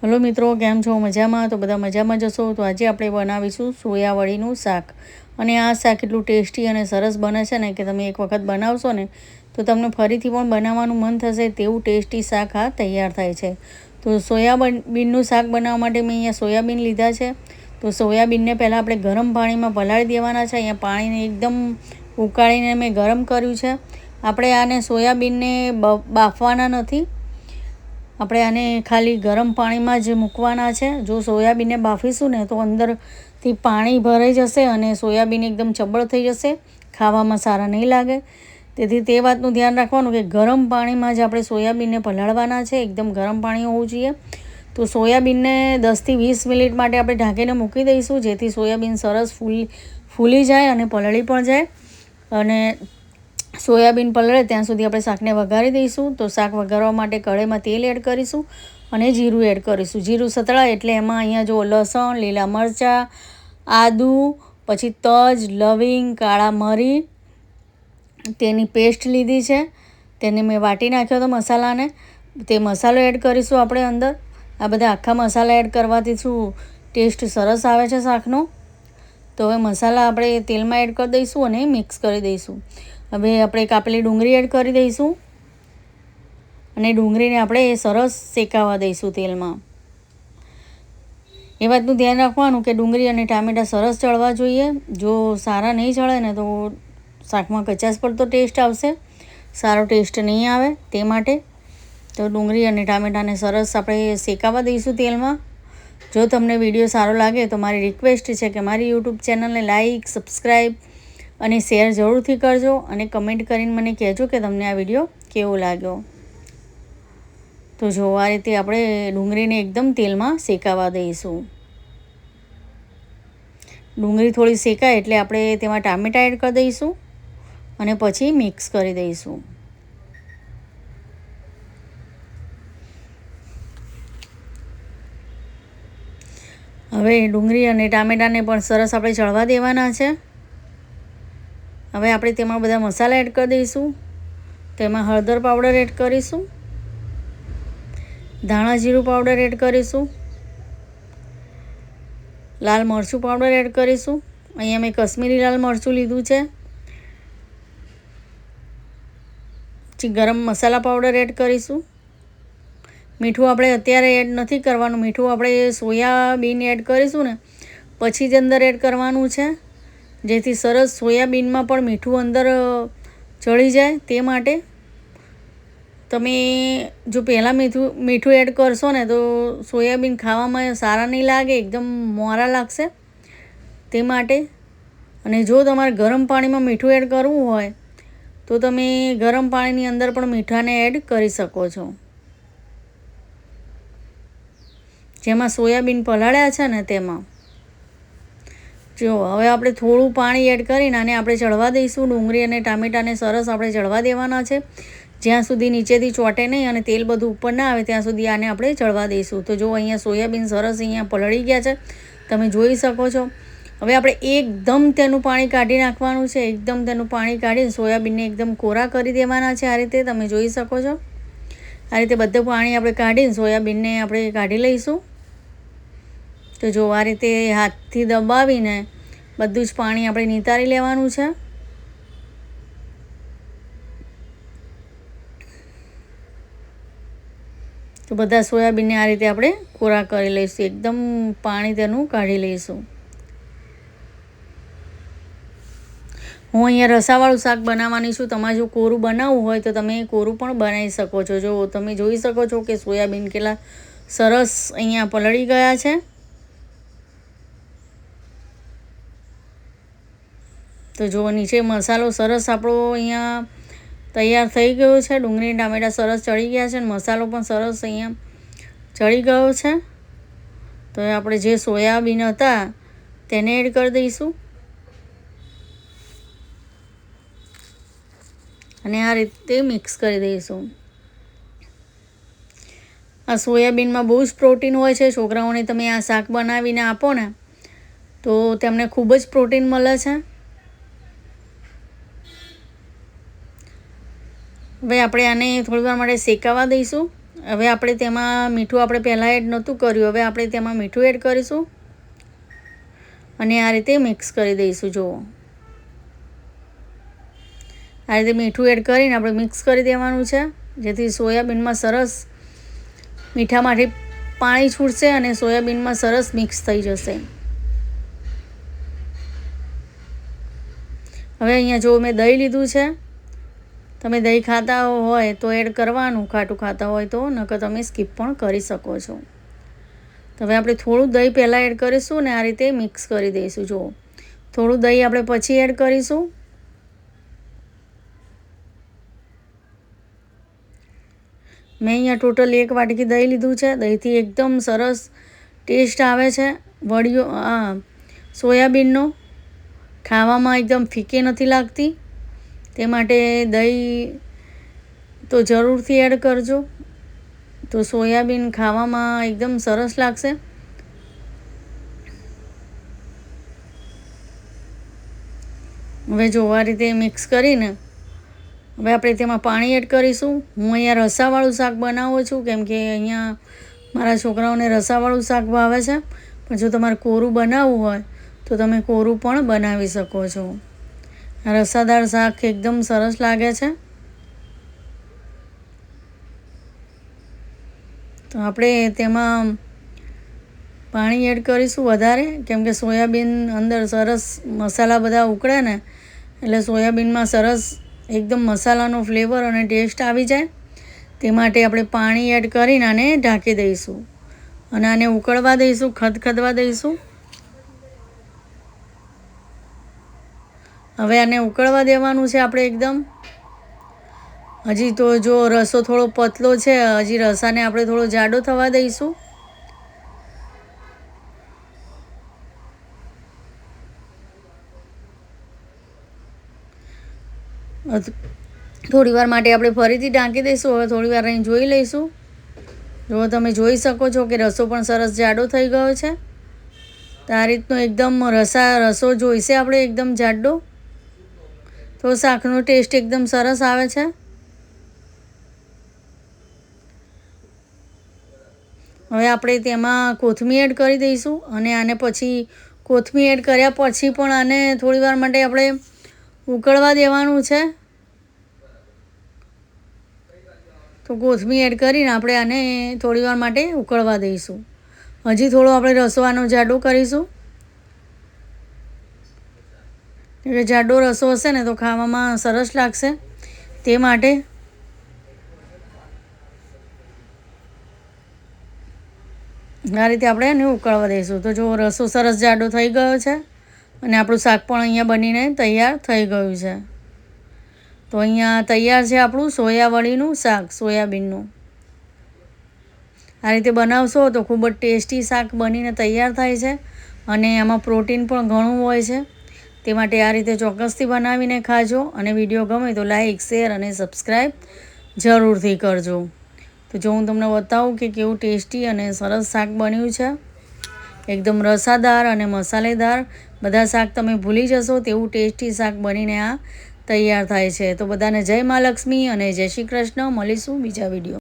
Hello મિત્રો, કેમ છો? મજામાં? તો બધા મજામાં જશો. તો આજે આપણે બનાવીશું સોયાવડીનું શાક. અને આ શાક એટલું ટેસ્ટી અને સરસ બને છે ને કે તમે એક વખત બનાવશો ને તો તમને ફરીથી પણ બનાવવાનું મન થશે, તેવું ટેસ્ટી શાક આ તૈયાર થાય છે. તો સોયાબીનનું શાક બનાવવા માટે મેં અહીંયા સોયાબીન લીધા છે. તો સોયાબીનને પહેલાં આપણે ગરમ પાણીમાં પલાળી દેવાના છે. અહીંયા પાણીને એકદમ ઉકાળીને મેં ગરમ કર્યું છે. આપણે આને સોયાબીનને બાફવાના નથી, આપણે આને ખાલી ગરમ પાણીમાં જ મૂકવાના છે. જો સોયાબીનને બાફીશું ને તો અંદરથી પાણી ભરાઈ જશે અને સોયાબીન એકદમ ચબળ થઈ જશે, ખાવામાં સારા નહીં લાગે. તેથી તે વાતનું ધ્યાન રાખવાનું કે ગરમ પાણીમાં જ આપણે સોયાબીનને પલાળવાના છે. એકદમ ગરમ પાણી હોવું જોઈએ. તો સોયાબીનને 10થી 20 મિનિટ માટે આપણે ઢાંકીને મૂકી દઈશું, જેથી સોયાબીન સરસ ફૂલી જાય અને પલળી પણ જાય. અને સોયાબીન પલળે ત્યાં સુધી આપણે શાકને વઘારી દઈશું. તો શાક વઘારવા માટે કઢાઈમાં તેલ એડ કરીશું અને જીરું એડ કરીશું. જીરું સતળાય એટલે એમાં અહીંયા જો લસણ, લીલા મરચાં, આદું, પછી તજ, લવિંગ, કાળા મરી, તેની પેસ્ટ લીધી છે. તેને મેં વાટી નાખ્યો હતો મસાલાને. તે મસાલો એડ કરીશું આપણે અંદર. આ બધા આખા મસાલા એડ કરવાથી શું ટેસ્ટ સરસ આવે છે શાકનો. તો હવે મસાલા આપણે તેલમાં એડ કરી દઈશું અને મિક્સ કરી દઈશું. હવે આપણે કાપેલી ડુંગળી એડ કરી દઈશું અને ડુંગળીને આપણે સરસ શેકાવા દઈશું તેલમાં. એ વાતનું ધ્યાન રાખવાનું કે ડુંગળી અને ટામેટાં સરસ ચડવા જોઈએ. જો સારા નહીં ચડે ને તો શાકમાં કચાશ પડતો ટેસ્ટ આવશે, સારો ટેસ્ટ નહીં આવે. તે માટે તો ડુંગળી અને ટામેટાને સરસ આપણે શેકાવા દઈશું તેલમાં. જો તમને વિડીયો સારો લાગે તો મારી રિક્વેસ્ટ છે કે મારી યુટ્યુબ ચેનલને લાઇક, સબસ્ક્રાઈબ અને શેર જરૂરથી કરજો અને કમેન્ટ કરીને મને કહેજો કે તમને આ વિડીયો કેવો લાગ્યો. તો જો આ રીતે આપણે ડુંગળીને એકદમ તેલમાં શેકાવા દઈશું. ડુંગળી થોડી શેકાય એટલે આપણે તેમાં ટામેટાં એડ કરી દઈશું અને પછી મિક્સ કરી દઈશું. હવે ડુંગળી અને ટામેટાને પણ સરસ આપણે ચડવા દેવાના છે. હવે આપણે તેમાં બધા મસાલા એડ કરી દઈશું. તેમાં હળદર પાવડર એડ કરીશું, ધાણા જીરું પાવડર એડ કરીશું, લાલ મરચું પાવડર એડ કરીશું. અહીંયા મેં કશ્મીરી લાલ મરચું લીધું છે. પછી ગરમ મસાલા પાવડર એડ કરીશું. મીઠું આપણે અત્યારે એડ નથી કરવાનું. મીઠું આપણે સોયાબીન એડ કરીશું ને પછી જ અંદર એડ કરવાનું છે, જેથી સરસ સોયાબીનમાં પણ મીઠું અંદર ચડી જાય. તે માટે તમે જો પહેલાં મીઠું એડ કરશો ને તો સોયાબીન ખાવામાં સારા નહીં લાગે, એકદમ મોરા લાગશે. તે માટે અને જો તમારે ગરમ પાણીમાં મીઠું એડ કરવું હોય તો તમે ગરમ પાણીની અંદર પણ મીઠાને એડ કરી શકો છો. જેમાં સોયાબીન પલાળ્યા છે ને તેમાં જો હવે આપણે થોડું પાણી એડ કરીને આને આપણે ચડવા દઈશું. ડુંગળી અને ટામેટાને સરસ આપણે ચડવા દેવાના છે, જ્યાં સુધી નીચેથી ચોંટે નહીં અને તેલ બધું ઉપર ના આવે ત્યાં સુધી આને આપણે ચડવા દઈશું. તો જો અહીંયા સોયાબીન સરસ અહીંયા પલળી ગયા છે, તમે જોઈ શકો છો. હવે આપણે એકદમ તેનું પાણી કાઢી નાખવાનું છે. એકદમ તેનું પાણી કાઢીને સોયાબીનને એકદમ કોરા કરી દેવાના છે. આ રીતે તમે જોઈ શકો છો. આ રીતે બધું પાણી આપણે કાઢીને સોયાબીનને આપણે કાઢી લઈશું. તો જો આ રીતે હાથથી દબાવીને બધું જ પાણી આપણે નિતારી લેવાનું છે. તો બધા સોયાબીનને આ રીતે આપણે કોરા કરી લઈશું. એકદમ પાણી તેનું કાઢી લઈશું. હું અહીંયા રસાવાળું શાક બનાવવાની છું. તમારે જો કોરું બનાવવું હોય તો તમે કોરું પણ બનાવી શકો છો. જો તમે જોઈ શકો છો કે સોયાબીન કેટલા સરસ અહીંયા પલળી ગયા છે. તો જો નીચે મસાલો સરસ આપણો અહીંયા તૈયાર થઈ ગયો છે. ડુંગળી ટામેટાં સરસ ચડી ગયા છે અને મસાલો પણ સરસ અહીંયા ચડી ગયો છે. તો આપણે જે સોયાબીન હતા તેને એડ કરી દઈશું અને આ રીતે મિક્સ કરી દઈશું. આ સોયાબીનમાં બહુ જ પ્રોટીન હોય છે. છોકરાઓને તમે આ શાક બનાવીને આપો ને તો તેમને ખૂબ જ પ્રોટીન મળે છે. હવે આપણે આને થોડી વાર માટે શેકાવા દઈશું હવે આપણે તેમાં મીઠું આપણે પહેલાં એડ નહોતું કર્યું, હવે આપણે તેમાં મીઠું એડ કરીશું અને આ રીતે મિક્સ કરી દઈશું. જુઓ, આ રીતે મીઠું એડ કરીને આપણે મિક્સ કરી દેવાનું છે, જેથી સોયાબીનમાં સરસ મીઠામાંથી પાણી છૂટશે અને સોયાબીનમાં સરસ મિક્સ થઈ જશે. હવે અહીંયા જો મેં દહીં લીધું છે. તમે દહીં ખાતા હોય તો એડ કરવાનું, ખાટું ખાતા હોય તો, નકર તમે સ્કીપ પણ કરી શકો છો. તો હવે આપણે થોડું દહીં પહેલાં એડ કરીશું ને આ રીતે મિક્સ કરી દઈશું. જુઓ, થોડું દહીં આપણે પછી એડ કરીશું. મેં અહીંયા ટોટલ 1 વાટકી દહીં લીધું છે. દહીંથી એકદમ સરસ ટેસ્ટ આવે છે વડીઓ સોયાબીનનો, ખાવામાં એકદમ ફીકી નથી લાગતી. તે માટે દહીં તો જરૂરથી એડ કરજો, તો સોયાબીન ખાવામાં એકદમ સરસ લાગશે. હવે જો આ રીતે મિક્સ કરીને હવે આપણે તેમાં પાણી એડ કરીશું. હું અહીંયા રસાવાળું શાક બનાવું છું, કેમ કે અહીંયા મારા છોકરાઓને રસાવાળું શાક ભાવે છે. પણ જો તમારે કોરું બનાવવું હોય તો તમે કોરું પણ બનાવી શકો છો. રસાદાર શાક એકદમ સરસ લાગે છે. તો આપણે તેમાં પાણી એડ કરીશું વધારે, કેમ કે સોયાબીન અંદર સરસ મસાલા બધા ઉકળે ને એટલે સોયાબીનમાં સરસ એકદમ મસાલાનો ફ્લેવર અને ટેસ્ટ આવી જાય. તે માટે આપણે પાણી એડ કરીને આને ઢાંકી દઈશું અને આને ઉકળવા દઈશું, ખદખદવા દઈશું. હવે આને ઉકળવા દેવાનું છે આપણે એકદમ. હજી તો જો રસો થોડો પતલો છે, હજી રસાને આપણે થોડો જાડો થવા દઈશું. થોડી વાર માટે આપણે ફરીથી ઢાંકી દઈશું. હવે થોડી વાર અહીં જોઈ લઈશું. જો તમે જોઈ શકો છો કે રસો પણ સરસ જાડો થઈ ગયો છે. તો આ રીતનો એકદમ રસો જોઈશે આપણે એકદમ જાડો, તો શાકનો ટેસ્ટ એકદમ સરસ આવે છે. હવે આપણે તેમાં કોથમીર એડ કરી દઈશું અને આને પછી કોથમીર એડ કર્યા પછી પણ આને થોડી વાર માટે આપણે ઉકળવા દેવાનું છે. તો કોથમીર એડ કરીને આપણે આને થોડી વાર માટે ઉકળવા દઈશું. હજી થોડો આપણે રસો આનો જાડો કરીશું, એટલે જાડો રસો હશે ને તો ખાવામાં સરસ લાગશે. તે માટે આ રીતે આપણે એને ઉકળવા દઈશું. તો જો રસો સરસ જાડો થઈ ગયો છે અને આપણું શાક પણ અહીંયા બનીને તૈયાર થઈ ગયું છે. તો અહીંયા તૈયાર છે આપણું સોયાવડીનું શાક, સોયાબીનનું. આ રીતે બનાવશો તો ખૂબ જ ટેસ્ટી શાક બનીને તૈયાર થાય છે અને એમાં પ્રોટીન પણ ઘણું હોય છે. તે માટે આ રીતે ચોક્કસથી બનાવીને ખાજો અને વિડીયો ગમે તો લાઈક, શેર અને સબસ્ક્રાઈબ જરૂરથી કરજો. તો જો હું તમને બતાવું કે કેવું ટેસ્ટી અને સરસ શાક બન્યું છે, એકદમ રસાદાર અને મસાલેદાર. બધા શાક તમે ભૂલી જશો તેવું ટેસ્ટી શાક બનીને આ તૈયાર થાય છે. તો બધાને જય મા લક્ષ્મી અને જય શ્રી કૃષ્ણ. મળીશું બીજા વિડીયો.